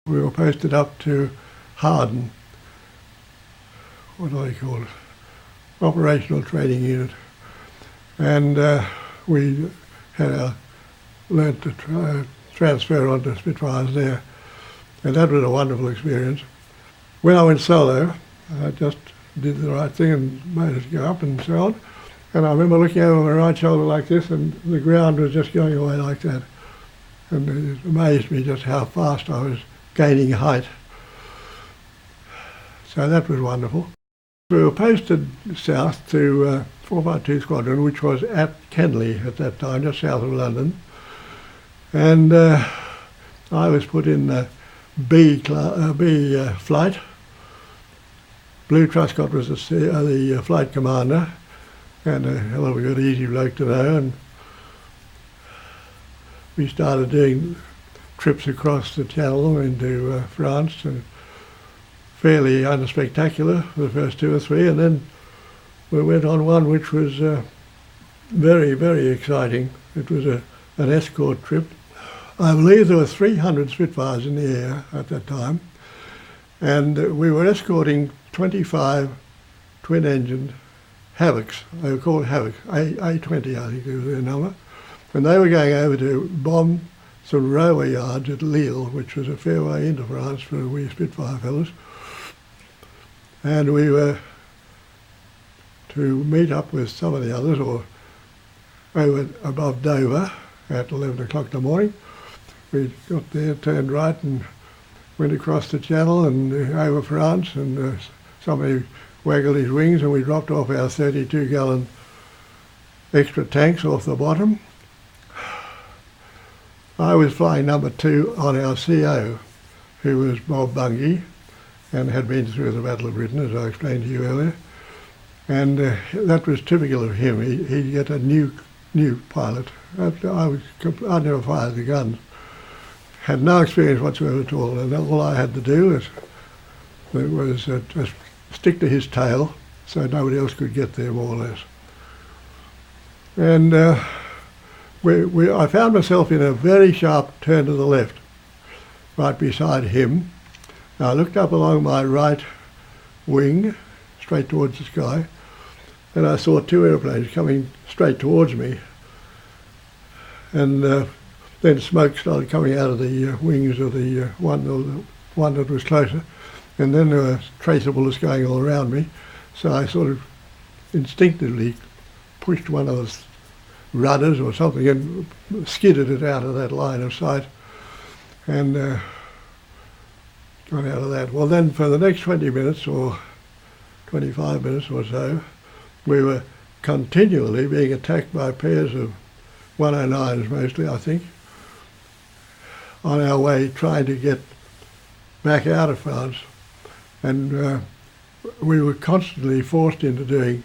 We were posted up to Harden, what do they call it, operational training unit, and we had learnt to transfer onto Spitfires there, and that was a wonderful experience. When I went solo, I just did the right thing and made it go up and so on, and I remember looking over my right shoulder like this, and the ground was just going away like that, and it amazed me just how fast I was gaining height. So that was wonderful. We were posted south to 452 Squadron, which was at Henley at that time, just south of London. And I was put in the B flight. Bluey Truscott was the flight commander, and a hell of a good, easy bloke to know. And we started doing trips across the Channel into France, and fairly unspectacular for the first 2 or 3, and then we went on one which was very, very exciting. It was an escort trip. I believe there were 300 Spitfires in the air at that time, and we were escorting 25 twin-engined Havocs. They were called Havocs, A20 I think was their number, and they were going over to bomb some railway yards at Lille, which was a fair way into France for we Spitfire fellows. And we were to meet up with some of the others, or over above Dover at 11 o'clock in the morning. We got there, turned right and went across the Channel and over France, and somebody waggled his wings and we dropped off our 32-gallon extra tanks off the bottom. I was flying number 2 on our CO, who was Bob Bungay, and had been through the Battle of Britain, as I explained to you earlier. And that was typical of him. He'd get a new pilot. I'd never fired the guns. Had no experience whatsoever at all, and all I had to do was just stick to his tail so nobody else could get there, more or less. And I found myself in a very sharp turn to the left, right beside him. Now I looked up along my right wing, straight towards the sky, and I saw 2 aeroplanes coming straight towards me. And then smoke started coming out of the wings of the one that was closer, and then there were tracer bullets going all around me. So I sort of instinctively pushed one of the rudders or something and skidded it out of that line of sight, and got out of that. Well, then for the next 20 minutes or 25 minutes or so, we were continually being attacked by pairs of 109s mostly, I think, on our way trying to get back out of France. And we were constantly forced into doing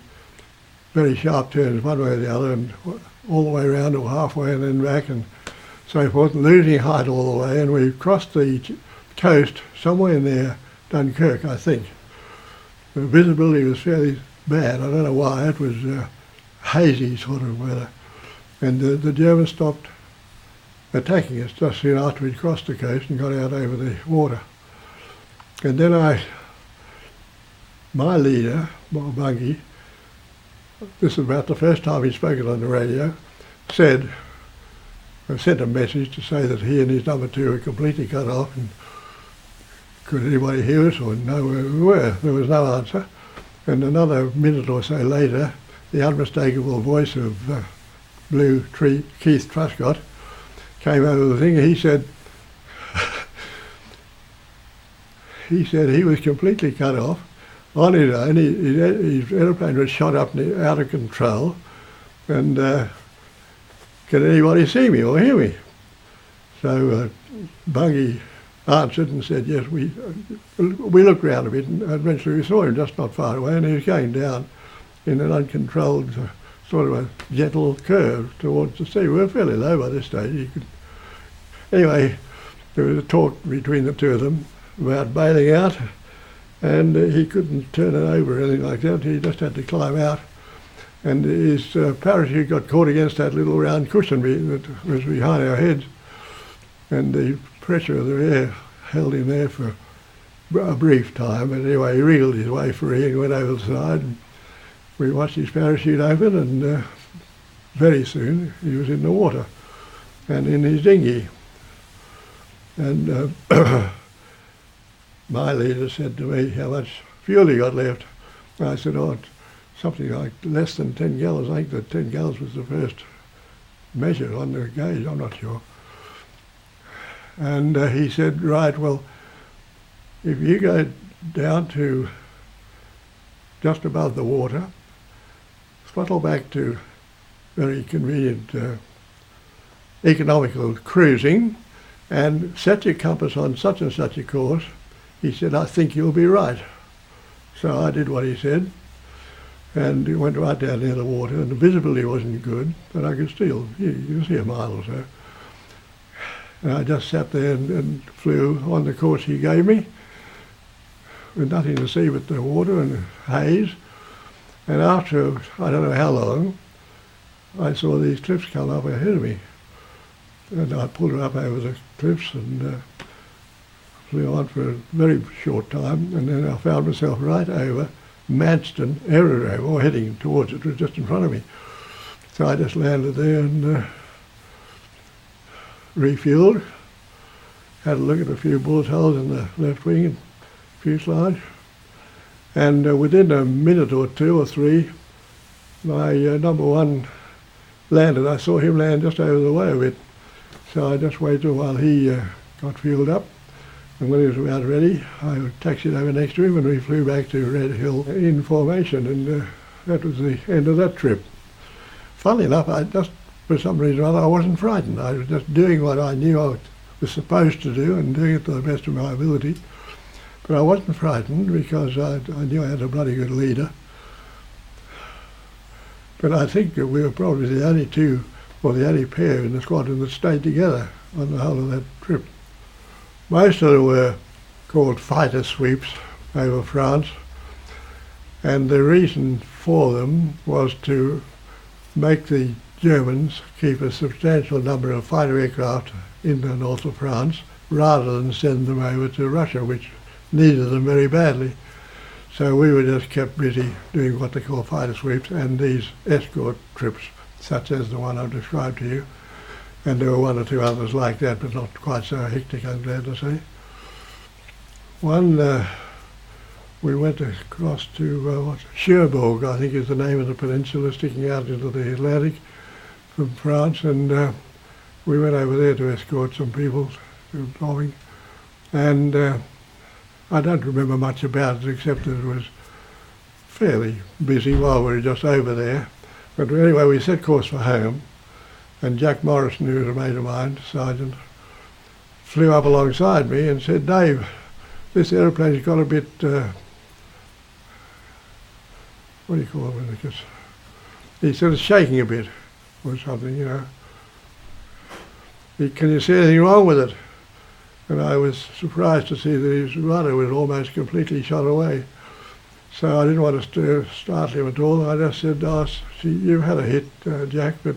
very sharp turns one way or the other, and all the way around or halfway and then back and so forth, losing height all the way. And we crossed the coast somewhere near Dunkirk, I think. The visibility was fairly bad. I don't know why. It was hazy sort of weather. And the Germans stopped attacking us just soon after we'd crossed the coast and got out over the water. And then my leader, Bob Bungay, this is about the first time he'd spoken on the radio, sent a message to say that he and his number 2 were completely cut off, and could anybody hear us or know where we were? There was no answer. And another minute or so later, the unmistakable voice of Keith Truscott came over the thing, and he said he was completely cut off. On his own, his aeroplane was shot up out of control, and can anybody see me or hear me? So Bungay answered and said, yes, we looked round a bit, and eventually we saw him just not far away, and he was going down in an uncontrolled sort of a gentle curve towards the sea. We were fairly low by this stage. Anyway, there was a talk between the 2 of them about bailing out, and he couldn't turn it over or anything like that. He just had to climb out, and his parachute got caught against that little round cushion that was behind our heads, and the pressure of the air held him there for a brief time, but anyway he wriggled his way free and went over the side, and we watched his parachute open, and very soon he was in the water and in his dinghy. And my leader said to me, how much fuel you got left? And I said, oh, something like less than 10 gallons. I think that 10 gallons was the first measure on the gauge, I'm not sure. And he said, right, well, if you go down to just above the water, throttle back to very convenient economical cruising, and set your compass on such and such a course, he said, I think you'll be right. So I did what he said, and it went right down near the water, and the visibility wasn't good, but I could still, you see a mile or so. And I just sat there and flew on the course he gave me, with nothing to see but the water and the haze. And after, I don't know how long, I saw these cliffs come up ahead of me. And I pulled her up over the cliffs and flew on for a very short time, and then I found myself right over Manston Aerodrome, or heading towards it. It was just in front of me. So I just landed there and refueled, had a look at a few bullet holes in the left wing and fuselage, and within a minute or two or three, my number one landed. I saw him land just over the way a bit, so I just waited while he got fueled up, and when he was about ready, I taxied over next to him and we flew back to Red Hill in formation, and that was the end of that trip. Funnily enough, I just, for some reason or other, I wasn't frightened. I was just doing what I knew I was supposed to do and doing it to the best of my ability. But I wasn't frightened because I knew I had a bloody good leader. But I think that we were probably the only two, or the only pair in the squadron that stayed together on the whole of that trip. Most of them were called fighter sweeps over France, and the reason for them was to make the Germans keep a substantial number of fighter aircraft in the north of France rather than send them over to Russia, which needed them very badly. So we were just kept busy doing what they call fighter sweeps and these escort trips, such as the one I've described to you. And there were one or two others like that, but not quite so hectic, I'm glad to say. One, we went across to Cherbourg, I think is the name of the peninsula, sticking out into the Atlantic from France, and we went over there to escort some people to bombing. And I don't remember much about it except that it was fairly busy while we were just over there. But anyway, we set course for home, and Jack Morrison, who was a mate of mine, sergeant, flew up alongside me and said, Dave, this aeroplane's got a bit, what do you call it when it gets, he said it's shaking a bit or something, you know. Can you see anything wrong with it? And I was surprised to see that his rudder was almost completely shot away. So I didn't want to startle him at all. I just said, oh, you've had a hit, Jack, but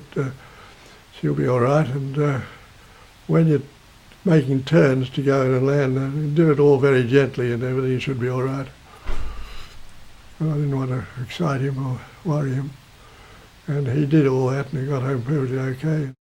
she'll be all right. And when you're making turns to go in and land, do it all very gently and everything should be all right. And I didn't want to excite him or worry him. And he did all that and he got home perfectly okay.